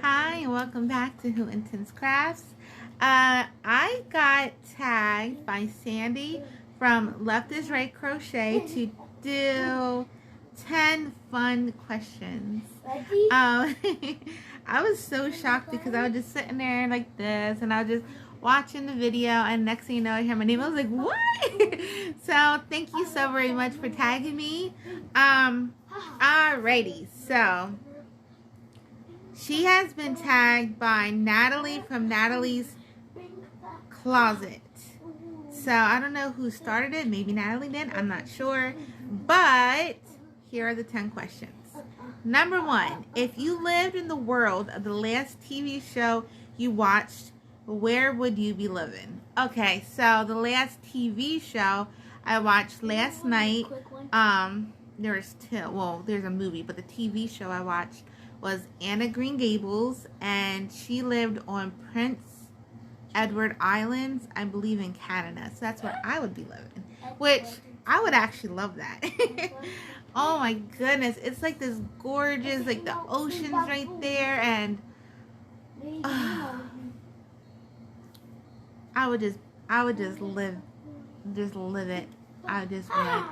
Hi, and welcome back to Who Intends Crafts. I got tagged by Sandy from Left is Right Crochet to do 10 fun questions. I was so shocked because I was just sitting there like this and I was just watching the video, and next thing you know I hear my name. I was like, what? So thank you so very much for tagging me. Alrighty, so she has been tagged by Natalie from Natalie's Closet. So I don't know who started it. Maybe Natalie did. I'm not sure. But here are the 10 questions. Number 1. If you lived in the world of the last TV show you watched, where would you be living? Okay, so the last TV show I watched last night, there's a movie, but the TV show I watched was Anna Green Gables, and she lived on Prince Edward Islands, I believe, in Canada. So that's where I would be living, which I would actually love that. Oh my goodness, it's like this gorgeous, like the ocean's right there, and I would just live it. I just would,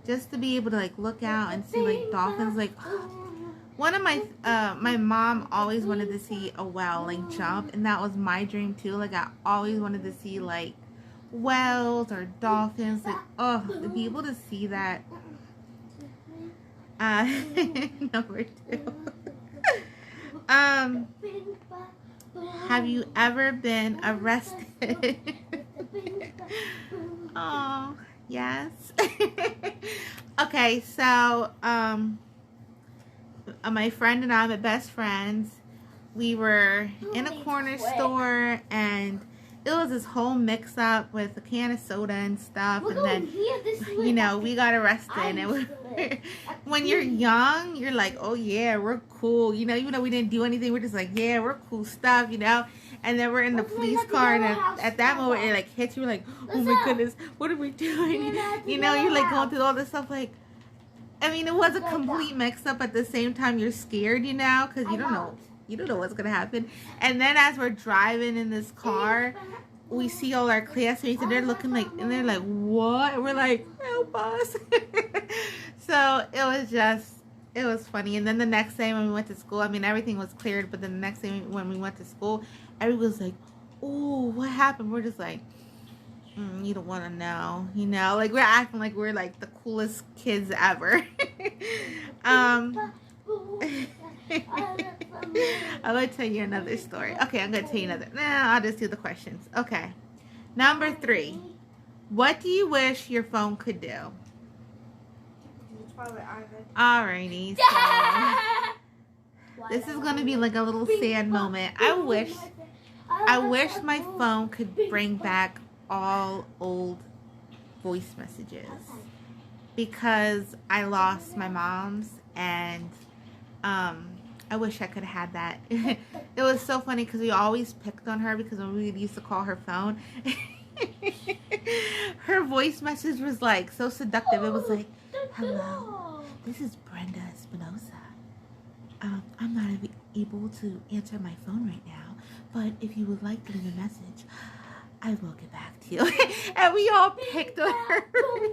just to be able to like look out and see like dolphins, like. One of my mom always wanted to see a whale like jump, and that was my dream too. Like I always wanted to see like whales or dolphins. Like, oh, to be able to see that. Number 2. Have you ever been arrested? Oh, yes. Okay, so my friend and I, my best friends, we were in a corner store, and it was this whole mix up with a can of soda and stuff, and then we got arrested. And when you're young, you're like, oh yeah, we're cool, even though we didn't do anything, we're just like, yeah, we're cool stuff, and then we're in the police car, and at that moment it like hits you, like, oh my goodness, what are we doing? You're like going through all this stuff, like, I mean, it was a complete mix-up. At the same time, you're scared, because you don't know what's gonna happen. And then as we're driving in this car, we see all our classmates, and they're looking like, and they're like, what? And we're like, help us. So it was funny. And then the next day when we went to school, I mean, everything was cleared, but then the next day when we went to school, everyone was like, oh, what happened? We're just like, you don't want to know, like we're acting like we're like the coolest kids ever. I'm going to tell you another story. Okay, I'm going to tell you another. I'll just do the questions. Okay. Number 3. What do you wish your phone could do? Alrighty. So this is going to be like a little sad moment. I wish my phone could bring back all old voice messages, because I lost my mom's, and I wish I could have had that. It was so funny because we always picked on her, because when we used to call her phone, her voice message was like so seductive. It was like, hello, this is Brenda Espinosa. I'm not able to answer my phone right now, but if you would like to leave a message, I will get back to you. And we all picked on her.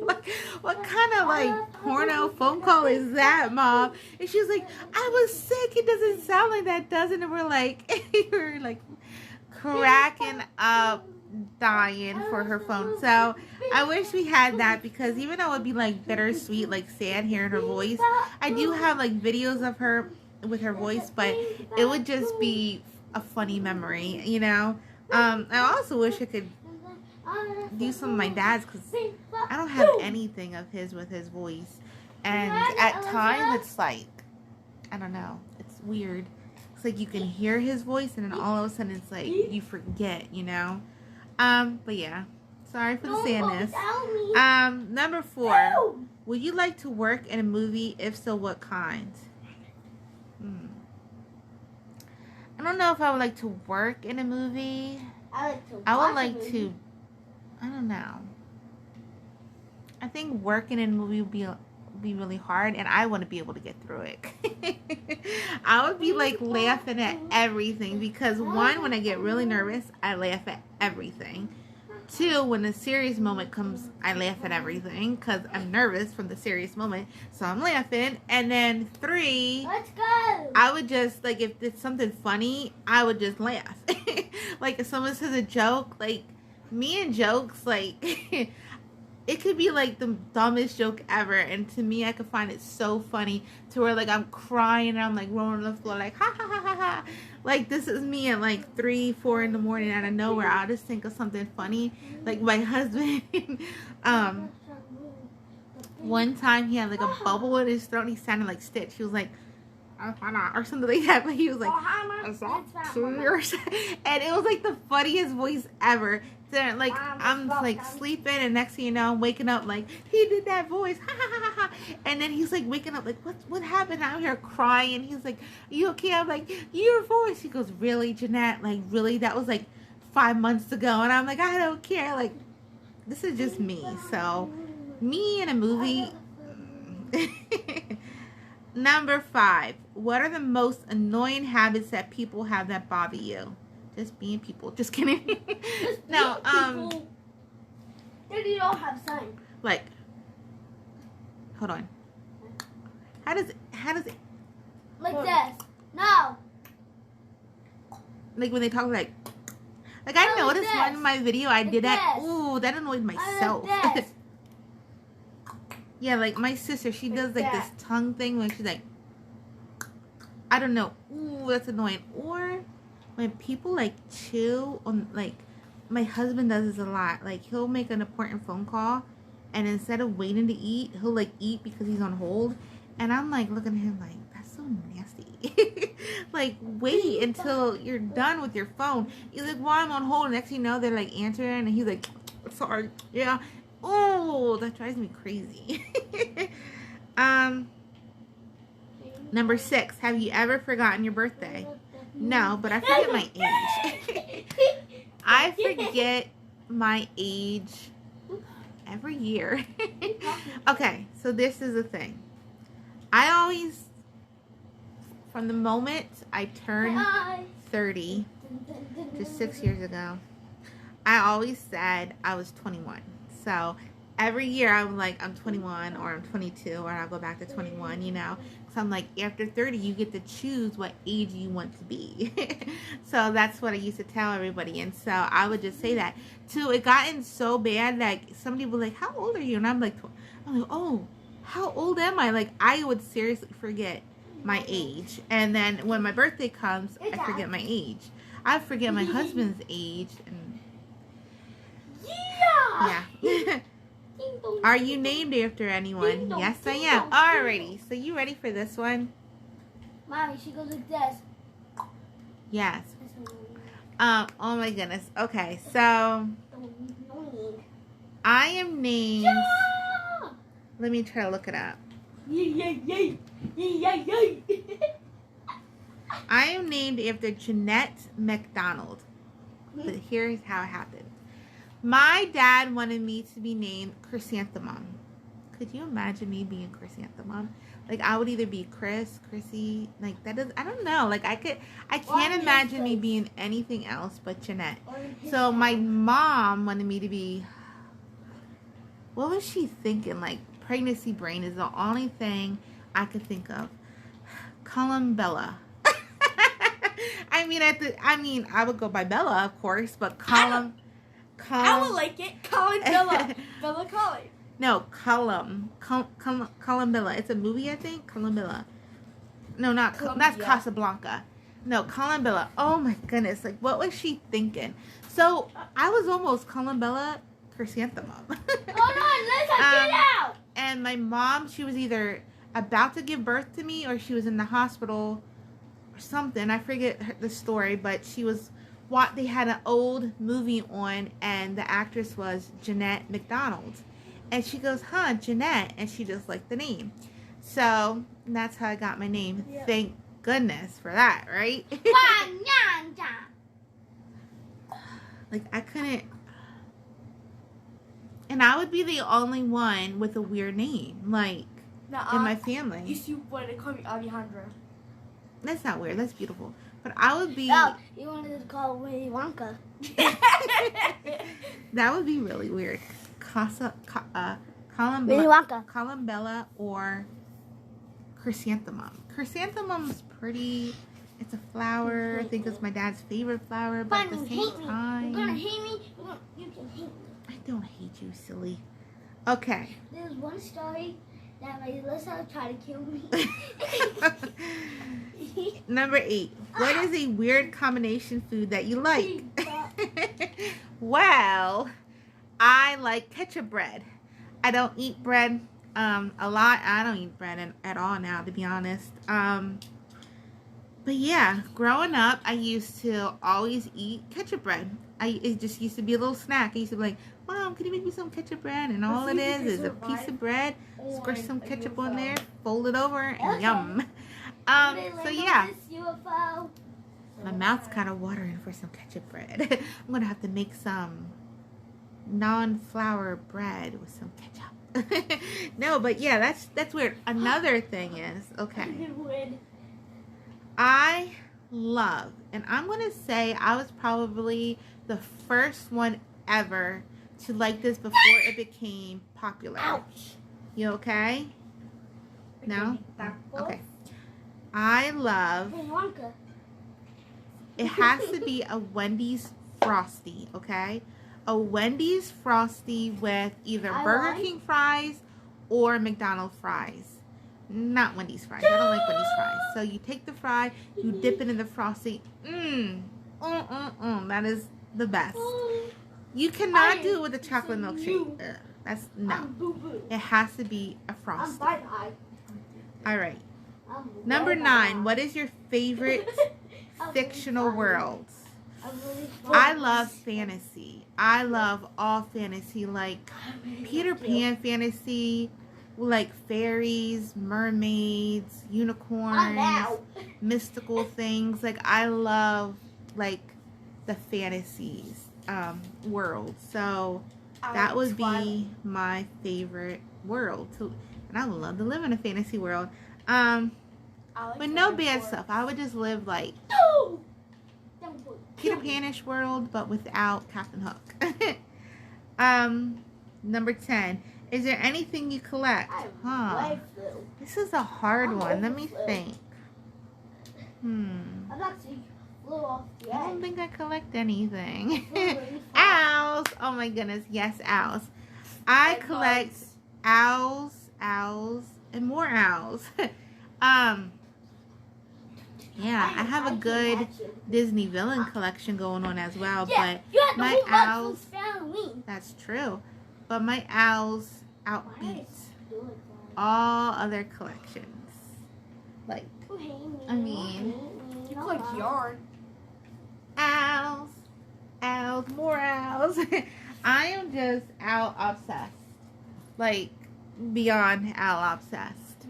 Like, what kind of like porno phone call is that, Mom? And she was like, I was sick. It doesn't sound like that, does it? And we're like cracking up, dying for her phone. So I wish we had that, because even though it would be like bittersweet, like sad hearing her voice, I do have like videos of her with her voice, but it would just be a funny memory, I also wish I could do some of my dad's, because I don't have anything of his with his voice, and at times it's like, I don't know, it's weird. It's like you can hear his voice, and then all of a sudden it's like you forget, but yeah, sorry for the sadness. Number 4, would you like to work in a movie? If so, what kind? I don't know if I would like to work in a movie. I would like to, I don't know. I think working in a movie be really hard, and I want to be able to get through it. I would be like laughing at everything because one, when I get really nervous, I laugh at everything. Two, when the serious moment comes, I laugh at everything because I'm nervous from the serious moment, so I'm laughing. And then three, let's go. I would just, like, if it's something funny, I would just laugh. Like, if someone says a joke, like, me and jokes, like, it could be, like, the dumbest joke ever, and to me, I could find it so funny to where, like, I'm crying and I'm, like, rolling on the floor, like, ha, ha, ha, ha, ha. Like, this is me at, like, 3, 4 in the morning out of nowhere. I'll just think of something funny. Like, my husband, one time he had, like, a bubble in his throat and he sounded like Stitch. He was like, or something like that, but he was like, and it was like the funniest voice ever. So, like, I'm like sleeping, and next thing you know, I'm waking up like, he did that voice, ha ha ha ha. And then he's like waking up like, what happened? I'm here crying. He's like, you okay? I'm like, your voice. He goes, really, Jeanette? Like, really? That was like 5 months ago. And I'm like, I don't care. Like, this is just me. So, me in a movie. Number 5. What are the most annoying habits that people have that bother you? Just being people. Just kidding. No, Then you don't have sign. Like, hold on. How does it Like this. No. like when they talk like I noticed one in my video I did that. Ooh, that annoyed myself. Yeah, like my sister, she does like this tongue thing when she's like, I don't know. Ooh, that's annoying. Or when people like chew on, like, my husband does this a lot. Like, he'll make an important phone call, and instead of waiting to eat, he'll like eat because he's on hold. And I'm like looking at him like, that's so nasty. Like, wait until you're done with your phone. He's like, well, I'm on hold. And next thing you know, they're like answering, and he's like, sorry, yeah. Oh, that drives me crazy. Number 6. Have you ever forgotten your birthday? No, but I forget my age. I forget my age every year. Okay, so this is the thing. I always, from the moment I turned 30, just 6 years ago, I always said I was 21. So every year I'm like, I'm 21 or I'm 22, or I'll go back to 21, you know. So I'm like, after 30, you get to choose what age you want to be. So that's what I used to tell everybody. And so I would just say that. Too, it gotten so bad, like, somebody was like, how old are you? And I'm like, oh, how old am I? Like, I would seriously forget my age. And then when my birthday comes, I forget my age. I forget my husband's age. And yeah. Are you named after anyone? Yes, I am. Alrighty, so you ready for this one? Mommy, she goes like this. Yes. Oh my goodness. Okay, so I am named. Let me try to look it up. I am named after Jeanette McDonald. But here's how it happened. My dad wanted me to be named Chrysanthemum. Could you imagine me being Chrysanthemum? Like, I would either be Chrissy, like, that is, I don't know. Like, I can't imagine me being anything else but Jeanette. So my mom wanted me to be, what was she thinking? Like, pregnancy brain is the only thing I could think of. Columbella. I would go by Bella, of course, but I would like it. Colin Bella. Bella Colin. No, Columbella. It's a movie, I think. Columbella. No, not that's Casablanca. No, Columbella. Oh my goodness! Like, what was she thinking? So I was almost Columbella Chrysanthemum. Hold on, let's get out. And my mom, she was either about to give birth to me or she was in the hospital or something. I forget the story, but she was. They had an old movie on, and the actress was Jeanette McDonald. And she goes, huh, Jeanette, and she just liked the name. So that's how I got my name. Yeah. Thank goodness for that, right? Like, I couldn't. And I would be the only one with a weird name. Like, in my family. You see what they call me, Alejandra. That's not weird. That's beautiful. But I would be. No, you wanted to call Willy Wonka. That would be really weird. Willy Wonka. Columbella or chrysanthemum. Chrysanthemum's pretty. It's a flower. I think it's my dad's favorite flower, but at the same time. You're gonna hate me. You can hate me. I don't hate you, silly. Okay. There's one story that my Alyssa tried to kill me. Number 8. What is a weird combination food that you like? Well, I like ketchup bread. I don't eat bread a lot. I don't eat bread at all now, to be honest. But yeah, growing up, I used to always eat ketchup bread. It just used to be a little snack. I used to be like, Mom, can you make me some ketchup bread? And all it is a piece of bread, squish some ketchup on there, fold it over, and yum. So yeah, my mouth's kind of watering for some ketchup bread. I'm gonna have to make some non-flour bread with some ketchup. No, but yeah, that's weird. Another thing is, okay, I love, and I'm gonna say I was probably the first one ever to like this before it became popular. Ouch. You okay? No? Okay. I love, it has to be a Wendy's Frosty, okay? A Wendy's Frosty with either Burger King fries or McDonald's fries. Not Wendy's fries. I don't like Wendy's fries. So you take the fry, you dip it in the Frosty. That is the best. You cannot do it with a chocolate milkshake. That's no. It has to be a Frosty. All right. Number 9. What is your favorite fictional worlds? I love fantasy. I love all fantasy, like Peter Pan fantasy, like fairies, mermaids, unicorns, mystical things. Like I love like the fantasies world. So that would be my favorite world. And I would love to live in a fantasy world. But no bad stuff. I would just live like Peter Pan-ish world, but without Captain Hook. Number 10. Is there anything you collect? This is a hard one. Let me think. I don't think I collect anything. Owls. Oh my goodness. Yes, owls. I collect owls, and more owls. Yeah, I have a good Disney villain collection going on as well, but my owls, that's true, but my owls outbeat all other collections. Like, I mean, you collect yarn. Owls, more owls. I am just owl obsessed, like beyond owl obsessed.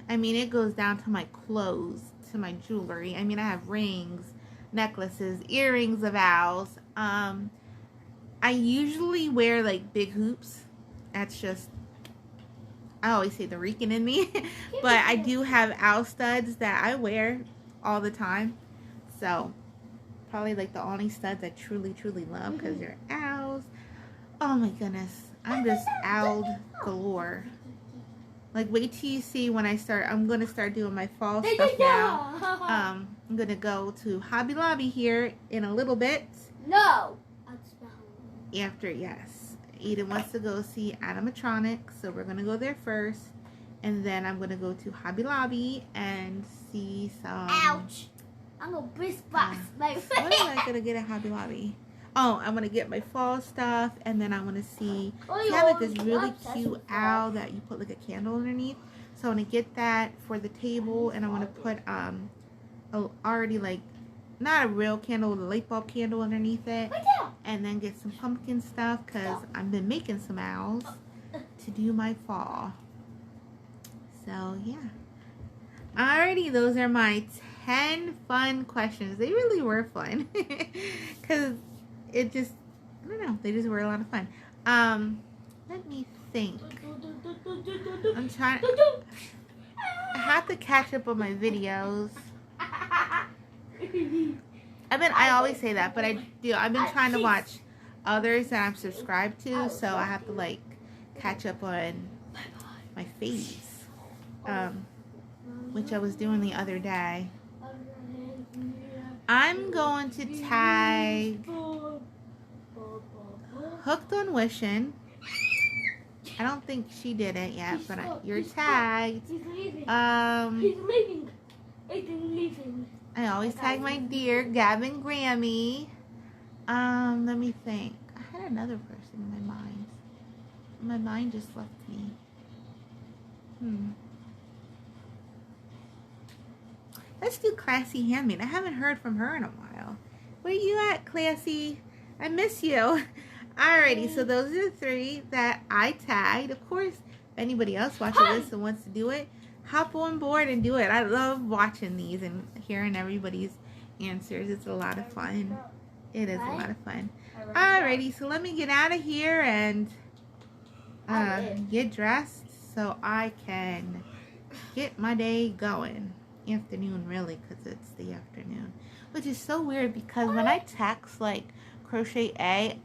I mean, it goes down to my clothes, to my jewelry. I mean, I have rings, necklaces, earrings of owls. I usually wear like big hoops. That's just, I always say the Rican in me. But I do have owl studs that I wear all the time. So, probably like the only studs I truly, truly love because they're owls. Oh my goodness. I'm just owled galore. Like, wait till you see when I'm going to start doing my fall stuff now. I'm going to go to Hobby Lobby here in a little bit. No. After, yes. Eden wants to go see animatronics, so we're going to go there first. And then I'm going to go to Hobby Lobby and see some... Ouch. I'm going to brisk box my face. What am I going to get at Hobby Lobby? Oh, I'm going to get my fall stuff, and then I want to see, I have like this really cute owl that you put like a candle underneath. So I want to get that for the table, and I want to put already like, not a real candle, the light bulb candle underneath it. And then get some pumpkin stuff, because I've been making some owls to do my fall. So, yeah. Alrighty, those are my 10 fun questions. They really were fun. Because... it just, I don't know, they just were a lot of fun. Let me think. I'm trying. I have to catch up on my videos. I always say that, but I do. I've been trying to watch others that I'm subscribed to, so I have to like catch up on my faves, which I was doing the other day. I'm going to tag Hooked on Wishing. I don't think she did it yet, but you're tagged. He's leaving. He's leaving. I always tag my dear Gavin Grammy. Let me think. I had another person in my mind. My mind just left me. Let's do Classy Handmade. I haven't heard from her in a while. Where you at, Classy? I miss you. Alrighty, so those are the 3 that I tagged. Of course, if anybody else watching this and wants to do it, hop on board and do it. I love watching these and hearing everybody's answers. It's a lot of fun. It is a lot of fun. Alrighty, so let me get out of here and get dressed so I can get my day going. Afternoon, really, because it's the afternoon. Which is so weird because when I text like Crochet A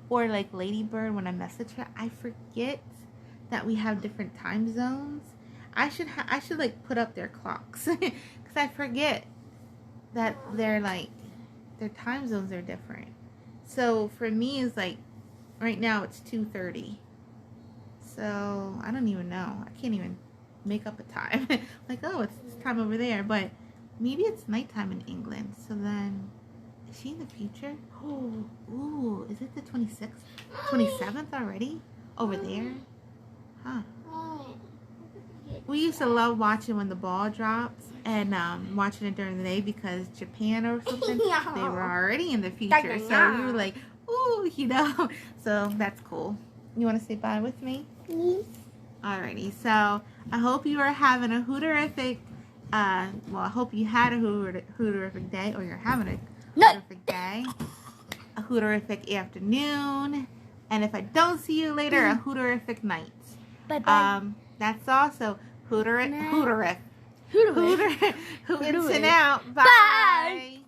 or like Ladybird, when I message her, I forget that we have different time zones. I should like put up their clocks because I forget that their time zones are different. So for me, it's like right now it's 2:30. So I don't even know. I can't even make up a time. Like, oh, it's this time over there, but maybe it's nighttime in England. So then, is she in the future? Oh, ooh, is it the 26th, 27th already over there? Huh. We used to love watching when the ball drops and watching it during the day because Japan or something, they were already in the future. So we were like, ooh, you know. So that's cool. You want to say bye with me? Yes. Alrighty, so I hope you are having a hooterific, I hope you had a hooterific day, or you're having a hooterific day, a hooterific afternoon, and if I don't see you later, a hooterific night. Bye-bye. That's also hooterific. Hooterific. Hootin' out. Bye. Bye.